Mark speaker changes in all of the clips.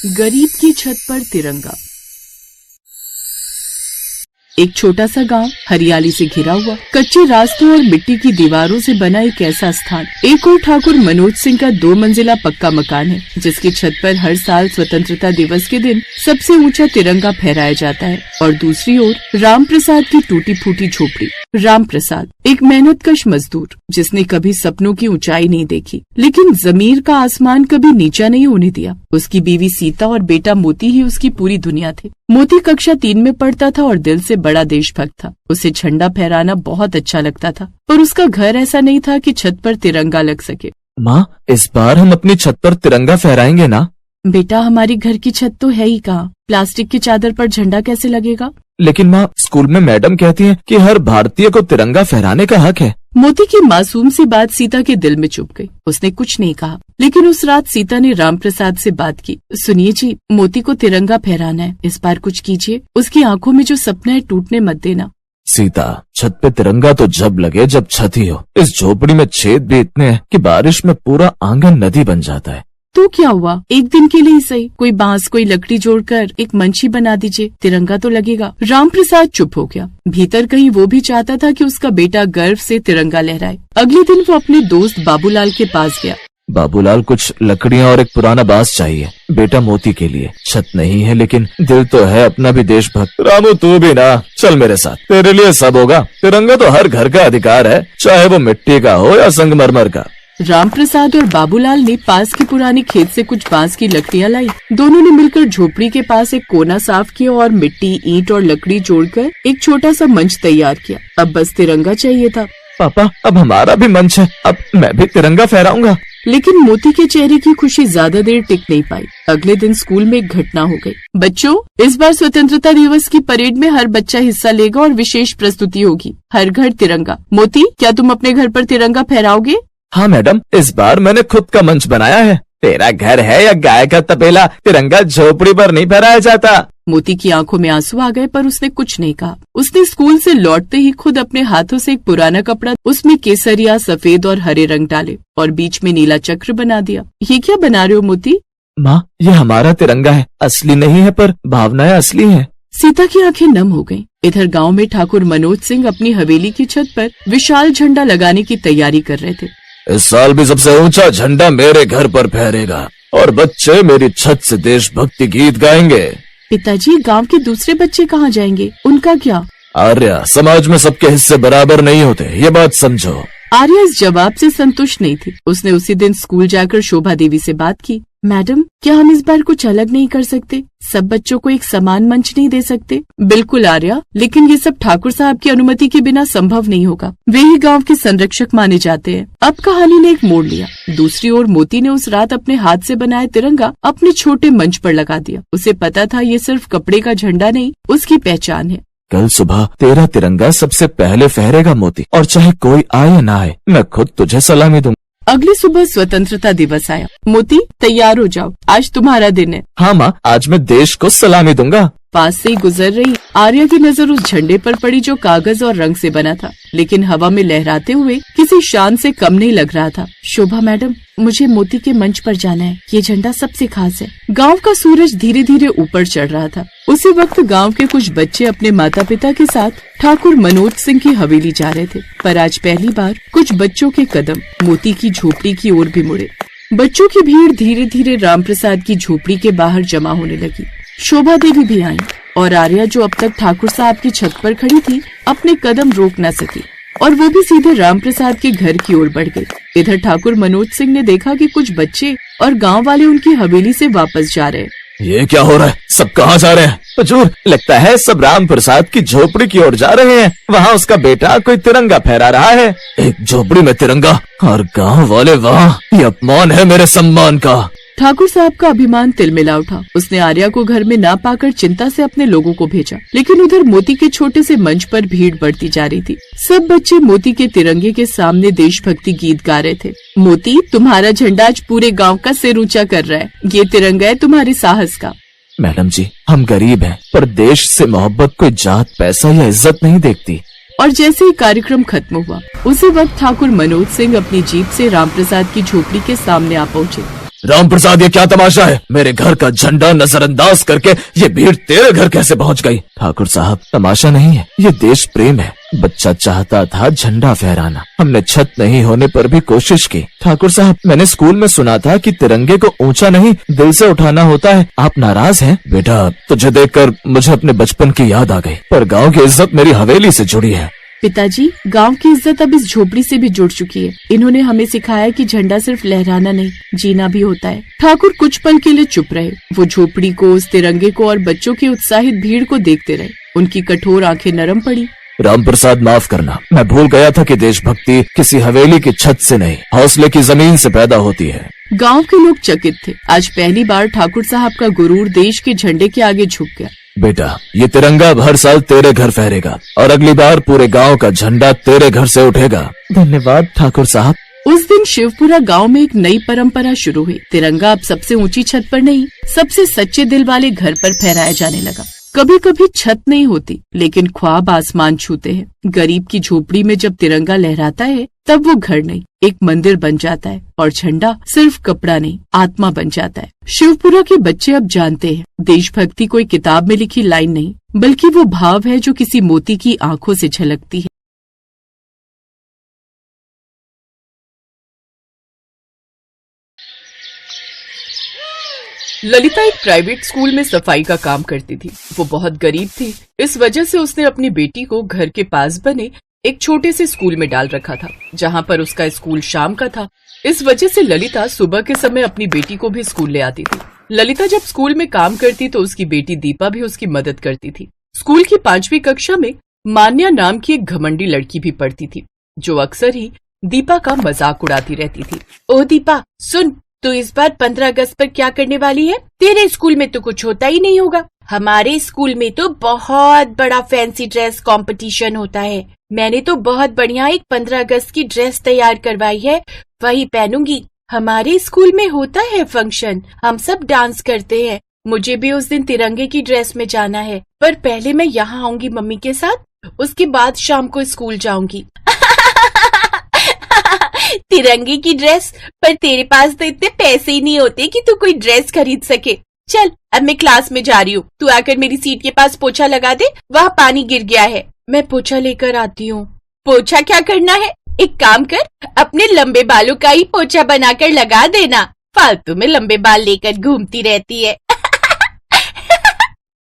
Speaker 1: गरीब की छत पर तिरंगा। एक छोटा सा गांव हरियाली से घिरा हुआ, कच्चे रास्तों और मिट्टी की दीवारों से बना एक ऐसा स्थान। एक और ठाकुर मनोज सिंह का 2 मंजिला पक्का मकान है, जिसकी छत पर हर साल स्वतंत्रता दिवस के दिन सबसे ऊंचा तिरंगा फहराया जाता है। और दूसरी ओर राम प्रसाद की टूटी फूटी झोपड़ी। राम प्रसाद एक मेहनतकश मजदूर, जिसने कभी सपनों की ऊंचाई नहीं देखी, लेकिन जमीर का आसमान कभी नीचा नहीं होने दिया। उसकी बीवी सीता और बेटा मोती ही उसकी पूरी दुनिया थे। मोती कक्षा 3 में पढ़ता था और दिल से बड़ा देशभक्त था। उसे झंडा फहराना बहुत अच्छा लगता था, पर उसका घर ऐसा नहीं था कि छत पर तिरंगा लग सके।
Speaker 2: माँ, इस बार हम अपनी छत पर तिरंगा फहराएंगे ना?
Speaker 1: बेटा, हमारी घर की छत तो है ही कहाँ, प्लास्टिक की चादर पर झंडा कैसे लगेगा?
Speaker 2: लेकिन माँ, स्कूल में मैडम कहती हैं कि हर भारतीय को तिरंगा फहराने का हक है।
Speaker 1: मोती की मासूम सी बात सीता के दिल में चुभ गई। उसने कुछ नहीं कहा, लेकिन उस रात सीता ने राम प्रसाद से बात की। सुनिए जी, मोती को तिरंगा फहराना है, इस बार कुछ कीजिए। उसकी आंखों में जो सपना है टूटने मत देना।
Speaker 2: सीता, छत पे तिरंगा तो जब लगे जब छत ही हो। इस झोपड़ी में छेद भी इतने हैं कि बारिश में पूरा आंगन नदी बन जाता है।
Speaker 1: तो क्या हुआ, एक दिन के लिए ही सही, कोई बांस कोई लकड़ी जोड़कर एक मंच ही बना दीजिए, तिरंगा तो लगेगा। राम प्रसाद चुप हो गया। भीतर कहीं वो भी चाहता था कि उसका बेटा गर्व से तिरंगा लहराए। अगले दिन वो अपने दोस्त बाबूलाल के पास गया।
Speaker 2: बाबूलाल, कुछ लकड़ियाँ और एक पुराना बांस चाहिए बेटा मोती के लिए। छत नहीं है लेकिन दिल तो है अपना भी देशभक्त। रामू, तू भी ना चल मेरे साथ, तेरे लिए सब होगा। तिरंगा तो हर घर का अधिकार है, चाहे वो मिट्टी का हो या संगमरमर का।
Speaker 1: राम प्रसाद और बाबूलाल ने पास की पुरानी खेत से कुछ बांस की लकड़ियां लाई। दोनों ने मिलकर झोपड़ी के पास एक कोना साफ किया और मिट्टी, ईंट और लकड़ी जोड़कर एक छोटा सा मंच तैयार किया। अब बस तिरंगा चाहिए था।
Speaker 2: पापा, अब हमारा भी मंच है, अब मैं भी तिरंगा फहराऊंगा।
Speaker 1: लेकिन मोती के चेहरे की खुशी ज्यादा देर टिक नहीं पाई। अगले दिन स्कूल में एक घटना हो गई। बच्चों, इस बार स्वतंत्रता दिवस की परेड में हर बच्चा हिस्सा लेगा और विशेष प्रस्तुति होगी। हर घर तिरंगा। मोती, क्या तुम अपने घर पर तिरंगा फहराओगे?
Speaker 2: हाँ मैडम, इस बार मैंने खुद का मंच बनाया है। तेरा घर है या गाय का तपेला, तिरंगा झोपड़ी पर नहीं फहराया जाता।
Speaker 1: मोती की आंखों में आंसू आ गए, पर उसने कुछ नहीं कहा। उसने स्कूल से लौटते ही खुद अपने हाथों से एक पुराना कपड़ा, उसमें केसरिया, सफेद और हरे रंग डाले और बीच में नीला चक्र बना दिया। ये क्या बना रहे हो मोती?
Speaker 2: माँ, ये हमारा तिरंगा है, असली नहीं है पर भावनाएं असली हैं।
Speaker 1: सीता की आंखें नम हो गईं। इधर गांव में ठाकुर मनोज सिंह अपनी हवेली की छत पर विशाल झंडा लगाने की तैयारी कर रहे थे।
Speaker 2: इस साल भी सबसे ऊंचा झंडा मेरे घर पर फहरेगा और बच्चे मेरी छत से देशभक्ति गीत गाएंगे।
Speaker 1: पिताजी, गांव के दूसरे बच्चे कहाँ जाएंगे, उनका क्या?
Speaker 2: आर्या, समाज में सबके हिस्से बराबर नहीं होते, ये बात समझो।
Speaker 1: आर्या इस जवाब से संतुष्ट नहीं थी। उसने उसी दिन स्कूल जाकर शोभा देवी से बात की। मैडम, क्या हम इस बार कुछ अलग नहीं कर सकते? सब बच्चों को एक समान मंच नहीं दे सकते? बिल्कुल आर्या, लेकिन ये सब ठाकुर साहब की अनुमति के बिना संभव नहीं होगा। वे ही गांव के संरक्षक माने जाते हैं। अब कहानी ने एक मोड़ लिया। दूसरी ओर मोती ने उस रात अपने हाथ से बनाया तिरंगा अपने छोटे मंच पर लगा दिया। उसे पता था ये सिर्फ कपड़े का झंडा नहीं, उसकी पहचान है।
Speaker 2: कल सुबह तेरा तिरंगा सबसे पहले फहरेगा मोती, और चाहे कोई आए या ना आए, मैं खुद तुझे सलामी दूंगा।
Speaker 1: अगली सुबह स्वतंत्रता दिवस आया। मोती, तैयार हो जाओ, आज तुम्हारा दिन है।
Speaker 2: हाँ माँ, आज मैं देश को सलामी दूंगा।
Speaker 1: पास से ही गुजर रही आर्या की नजर उस झंडे पर पड़ी जो कागज और रंग से बना था, लेकिन हवा में लहराते हुए किसी शान से कम नहीं लग रहा था। शोभा मैडम, मुझे मोती के मंच पर जाना है, ये झंडा सबसे खास है। गांव का सूरज धीरे धीरे ऊपर चढ़ रहा था। उसी वक्त गांव के कुछ बच्चे अपने माता पिता के साथ ठाकुर मनोज सिंह की हवेली जा रहे थे, पर आज पहली बार कुछ बच्चों के कदम मोती की झोपड़ी की ओर भी मुड़े। बच्चों की भीड़ धीरे धीरे राम प्रसाद की झोपड़ी के बाहर जमा होने लगी। शोभा देवी भी आई और आर्या, जो अब तक ठाकुर साहब की छत पर खड़ी थी, अपने कदम रोक न सकी और वो भी सीधे राम प्रसाद के घर की ओर बढ़ गई। इधर ठाकुर मनोज सिंह ने देखा कि कुछ बच्चे और गांव वाले उनकी हवेली से वापस जा रहे हैं।
Speaker 2: ये क्या हो रहा है? सब कहाँ जा रहे हैं? हुजूर, लगता है सब राम प्रसाद की झोपड़ी की ओर जा रहे हैं। वहाँ उसका बेटा कोई तिरंगा फहरा रहा है। एक झोपड़ी में तिरंगा और गांव वाले वहाँ, ये अपमान है मेरे सम्मान का।
Speaker 1: ठाकुर साहब का अभिमान तिलमिला उठा। उसने आर्या को घर में ना पाकर चिंता से अपने लोगों को भेजा, लेकिन उधर मोती के छोटे से मंच पर भीड़ बढ़ती जा रही थी। सब बच्चे मोती के तिरंगे के सामने देशभक्ति गीत गा रहे थे। मोती, तुम्हारा झंडा आज पूरे गांव का सिर ऊंचा कर रहा है। ये तिरंगा है तुम्हारे साहस का।
Speaker 2: मैडम जी, हम गरीब हैं, पर देश से मोहब्बत कोई जात, पैसा या इज्जत नहीं देखती।
Speaker 1: और जैसे ही कार्यक्रम खत्म हुआ, उसी वक्त ठाकुर मनोज सिंह अपनी जीप से राम प्रसाद की झोपड़ी के सामने आ पहुँचे।
Speaker 2: राम प्रसाद, ये क्या तमाशा है? मेरे घर का झंडा नजरअंदाज करके ये भीड़ तेरे घर कैसे पहुंच गई? ठाकुर साहब, तमाशा नहीं है, ये देश प्रेम है। बच्चा चाहता था झंडा फहराना, हमने छत नहीं होने पर भी कोशिश की। ठाकुर साहब, मैंने स्कूल में सुना था कि तिरंगे को ऊंचा नहीं दिल से उठाना होता है। आप नाराज हैं? बेटा, तुझे देखकर मुझे अपने बचपन की याद आ गई, पर गाँव की इज्जत मेरी हवेली से जुड़ी है।
Speaker 1: पिताजी, गांव की इज्जत अब इस झोपड़ी से भी जुड़ चुकी है। इन्होंने हमें सिखाया कि झंडा सिर्फ लहराना नहीं, जीना भी होता है। ठाकुर कुछ पल के लिए चुप रहे। वो झोपड़ी को, उस तिरंगे को और बच्चों की उत्साहित भीड़ को देखते रहे। उनकी कठोर आंखें नरम पड़ी।
Speaker 2: राम प्रसाद, माफ करना, मैं भूल गया था कि देशभक्ति किसी हवेली की छत से नहीं, हौसले की जमीन से पैदा होती है।
Speaker 1: गांव के लोग चकित थे। आज पहली बार ठाकुर साहब का गुरूर देश के झंडे के आगे झुक गया।
Speaker 2: बेटा, ये तिरंगा अब हर साल तेरे घर फहरेगा और अगली बार पूरे गांव का झंडा तेरे घर से उठेगा। धन्यवाद ठाकुर साहब।
Speaker 1: उस दिन शिवपुरा गांव में एक नई परंपरा शुरू हुई। तिरंगा अब सबसे ऊंची छत पर नहीं, सबसे सच्चे दिल वाले घर पर फहराया जाने लगा। कभी कभी छत नहीं होती, लेकिन ख्वाब आसमान छूते हैं। गरीब की झोपड़ी में जब तिरंगा लहराता है, तब वो घर नहीं, एक मंदिर बन जाता है और झंडा सिर्फ कपड़ा नहीं, आत्मा बन जाता है। शिवपुरा के बच्चे अब जानते हैं, देशभक्ति कोई किताब में लिखी लाइन नहीं, बल्कि वो भाव है जो किसी मोती की आंखों से झलकती है। ललिता एक प्राइवेट स्कूल में सफाई का काम करती थी। वो बहुत गरीब थी, इस वजह से उसने अपनी बेटी को घर के पास बने एक छोटे से स्कूल में डाल रखा था, जहाँ पर उसका स्कूल शाम का था। इस वजह से ललिता सुबह के समय अपनी बेटी को भी स्कूल ले आती थी। ललिता जब स्कूल में काम करती तो उसकी बेटी दीपा भी उसकी मदद करती थी। स्कूल की 5वीं कक्षा में मान्या नाम की एक घमंडी लड़की भी पढ़ती थी, जो अक्सर ही दीपा का मजाक उड़ाती रहती थी। ओ दीपा, सुन, तू इस बार 15 अगस्त पर क्या करने वाली है? तेरे स्कूल में तो कुछ होता ही नहीं होगा। हमारे स्कूल में तो बहुत बड़ा फैंसी ड्रेस कंपटीशन होता है। मैंने तो बहुत बढ़िया एक 15 अगस्त की ड्रेस तैयार करवाई है, वही पहनूंगी। हमारे स्कूल में होता है फंक्शन, हम सब डांस करते हैं। मुझे भी उस दिन तिरंगे की ड्रेस में जाना है, पर पहले मैं यहाँ आऊंगी मम्मी के साथ, उसके बाद शाम को स्कूल जाऊंगी। तिरंगे की ड्रेस? पर तेरे पास तो इतने पैसे ही नहीं होते कि तू कोई ड्रेस खरीद सके। चल, अब मैं क्लास में जा रही हूँ, तू आकर मेरी सीट के पास पोछा लगा दे, वहाँ पानी गिर गया है। मैं पोछा लेकर आती हूँ। पोछा क्या करना है? एक काम कर, अपने लंबे बालों का ही पोछा बनाकर लगा देना। फालतू में लंबे बाल लेकर घूमती रहती है।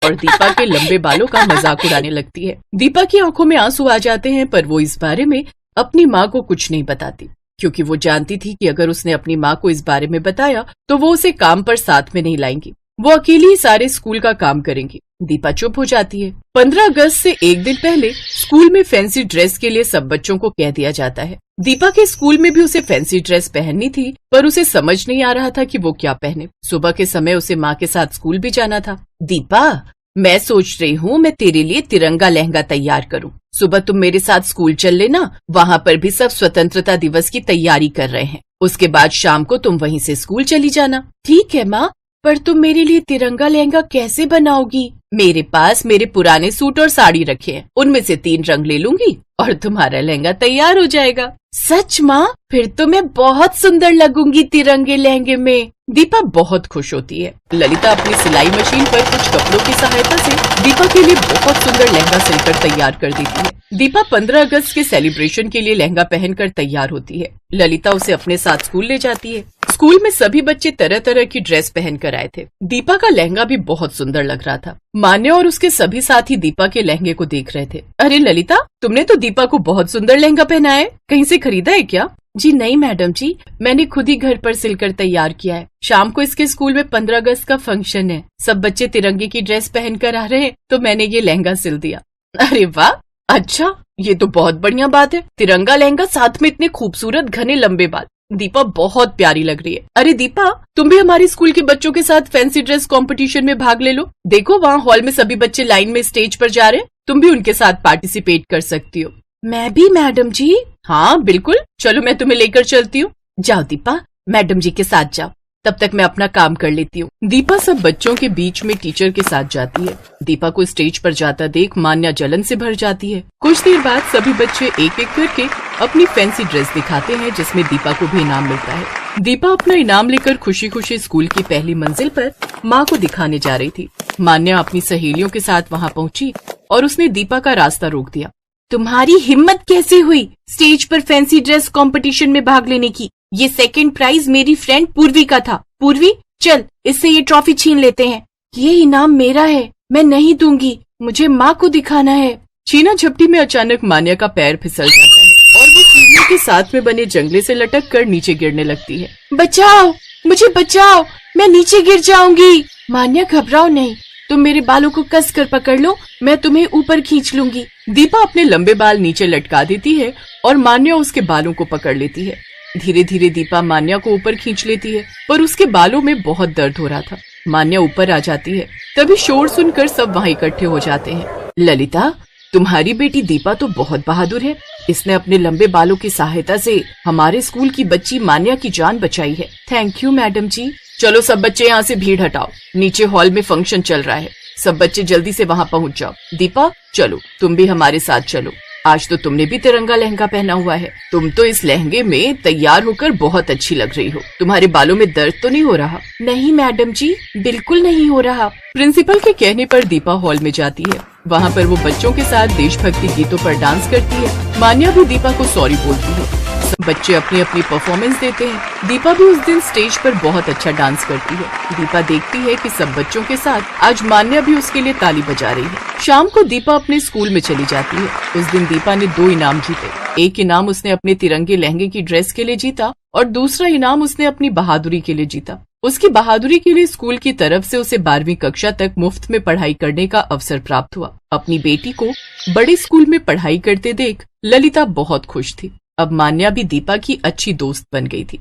Speaker 1: और दीपा के लंबे बालों का मजाक उड़ाने लगती है। दीपा की आंखों में आंसू आ जाते हैं, पर वो इस बारे में अपनी माँ को कुछ नहीं बताती, क्योंकि वो जानती थी कि अगर उसने अपनी माँ को इस बारे में बताया तो वो उसे काम पर साथ में नहीं लाएंगी। वो अकेली ही सारे स्कूल का काम करेंगी। दीपा चुप हो जाती है। 15 अगस्त से एक दिन पहले स्कूल में फैंसी ड्रेस के लिए सब बच्चों को कह दिया जाता है। दीपा के स्कूल में भी उसे फैंसी ड्रेस पहननी थी, पर उसे समझ नहीं आ रहा था कि वो क्या पहने। सुबह के समय उसे माँ के साथ स्कूल भी जाना था। दीपा, मैं सोच रही हूँ मैं तेरे लिए तिरंगा लहंगा तैयार करूँ। सुबह तुम मेरे साथ स्कूल चल लेना, वहाँ पर भी सब स्वतंत्रता दिवस की तैयारी कर रहे हैं। उसके बाद शाम को तुम वहीं से स्कूल चली जाना। ठीक है माँ, पर तुम मेरे लिए तिरंगा लहंगा कैसे बनाओगी? मेरे पास मेरे पुराने सूट और साड़ी रखे हैं, उनमें से 3 रंग ले लूंगी और तुम्हारा लहंगा तैयार हो जाएगा। सच माँ? फिर तो मैं बहुत सुंदर लगूंगी तिरंगे लहंगे में। दीपा बहुत खुश होती है। ललिता अपनी सिलाई मशीन पर कुछ कपड़ों की सहायता से दीपा के लिए बहुत सुंदर लहंगा सिलकर तैयार कर देती है। दीपा 15 अगस्त के सेलिब्रेशन के लिए लहंगा पहनकर तैयार होती है। ललिता उसे अपने साथ स्कूल ले जाती है। स्कूल में सभी बच्चे तरह तरह की ड्रेस पहन कर आए थे। दीपा का लहंगा भी बहुत सुंदर लग रहा था। मान्या और उसके सभी साथी दीपा के लहंगे को देख रहे थे। अरे ललिता, तुमने तो दीपा को बहुत सुंदर लहंगा पहनाया है, कहीं से खरीदा है क्या? जी नहीं मैडम जी, मैंने खुद ही घर पर सिलकर तैयार किया है। शाम को इसके स्कूल में 15 अगस्त का फंक्शन है, सब बच्चे तिरंगे की ड्रेस पहनकर आ रहे हैं, तो मैंने ये लहंगा सिल दिया। अरे वाह, अच्छा, ये तो बहुत बढ़िया बात है। तिरंगा लहंगा, साथ में इतने खूबसूरत घने लंबे बाल। दीपा बहुत प्यारी लग रही है। अरे दीपा, तुम भी हमारे स्कूल के बच्चों के साथ फैंसी ड्रेस कंपटीशन में भाग ले लो। देखो वहाँ हॉल में सभी बच्चे लाइन में स्टेज पर जा रहे हैं, तुम भी उनके साथ पार्टिसिपेट कर सकती हो। मैं भी मैडम जी? हाँ बिल्कुल, चलो मैं तुम्हें लेकर चलती हूँ। जाओ दीपा, मैडम जी के साथ जाओ। तब तक मैं अपना काम कर लेती हूँ। दीपा सब बच्चों के बीच में टीचर के साथ जाती है। दीपा को स्टेज पर जाता देख मान्या जलन से भर जाती है। कुछ देर बाद सभी बच्चे एक एक करके अपनी फैंसी ड्रेस दिखाते हैं जिसमें दीपा को भी इनाम मिलता है। दीपा अपना इनाम लेकर खुशी खुशी स्कूल की पहली मंजिल पर माँ को दिखाने जा रही थी। मान्या अपनी सहेलियों के साथ वहाँ पहुँची और उसने दीपा का रास्ता रोक दिया। तुम्हारी हिम्मत कैसे हुई स्टेज पर फैंसी ड्रेस कंपटीशन में भाग लेने की? ये सेकंड प्राइज मेरी फ्रेंड पूर्वी का था। पूर्वी, चल इससे ये ट्रॉफी छीन लेते हैं। ये इनाम मेरा है, मैं नहीं दूंगी, मुझे माँ को दिखाना है। छीना झपटी में अचानक मान्या का पैर फिसल जाता है और वो सीढ़ियों के साथ में बने जंगले से लटक कर नीचे गिरने लगती है। बचाओ, मुझे बचाओ, मैं नीचे गिर जाऊंगी। मान्या घबराओ नहीं, तुम मेरे बालों को कस कर पकड़ लो, मैं तुम्हें ऊपर खींच लूंगी। दीपा अपने लंबे बाल नीचे लटका देती है और मान्या उसके बालों को पकड़ लेती है। धीरे धीरे दीपा मान्या को ऊपर खींच लेती है पर उसके बालों में बहुत दर्द हो रहा था। मान्या ऊपर आ जाती है, तभी शोर सुनकर सब वहाँ इकट्ठे हो जाते हैं। ललिता, तुम्हारी बेटी दीपा तो बहुत बहादुर है। इसने अपने लंबे बालों की सहायता से हमारे स्कूल की बच्ची मान्या की जान बचाई है। थैंक यू मैडम जी। चलो सब बच्चे यहाँ से भीड़ हटाओ, नीचे हॉल में फंक्शन चल रहा है। सब बच्चे जल्दी से वहाँ पहुँच जाओ। दीपा चलो, तुम भी हमारे साथ चलो। आज तो तुमने भी तिरंगा लहंगा पहना हुआ है। तुम तो इस लहंगे में तैयार होकर बहुत अच्छी लग रही हो। तुम्हारे बालों में दर्द तो नहीं हो रहा? नहीं मैडम जी, बिल्कुल नहीं हो रहा। प्रिंसिपल के कहने पर दीपा हॉल में जाती है। वहाँ पर वो बच्चों के साथ देशभक्ति गीतों पर डांस करती है। मान्या भी दीपा को सॉरी बोलती है। सब बच्चे अपनी अपनी परफॉर्मेंस देते हैं। दीपा भी उस दिन स्टेज पर बहुत अच्छा डांस करती है। दीपा देखती है कि सब बच्चों के साथ आज मान्या भी उसके लिए ताली बजा रही है। शाम को दीपा अपने स्कूल में चली जाती है। उस दिन दीपा ने 2 इनाम जीते। एक इनाम उसने अपने तिरंगे लहंगे की ड्रेस के लिए जीता और दूसरा इनाम उसने अपनी बहादुरी के लिए जीता। उसकी बहादुरी के लिए स्कूल की तरफ से उसे 12वीं कक्षा तक मुफ्त में पढ़ाई करने का अवसर प्राप्त हुआ। अपनी बेटी को बड़े स्कूल में पढ़ाई करते देख ललिता बहुत खुश थी। अब मान्या भी दीपा की अच्छी दोस्त बन गई थी।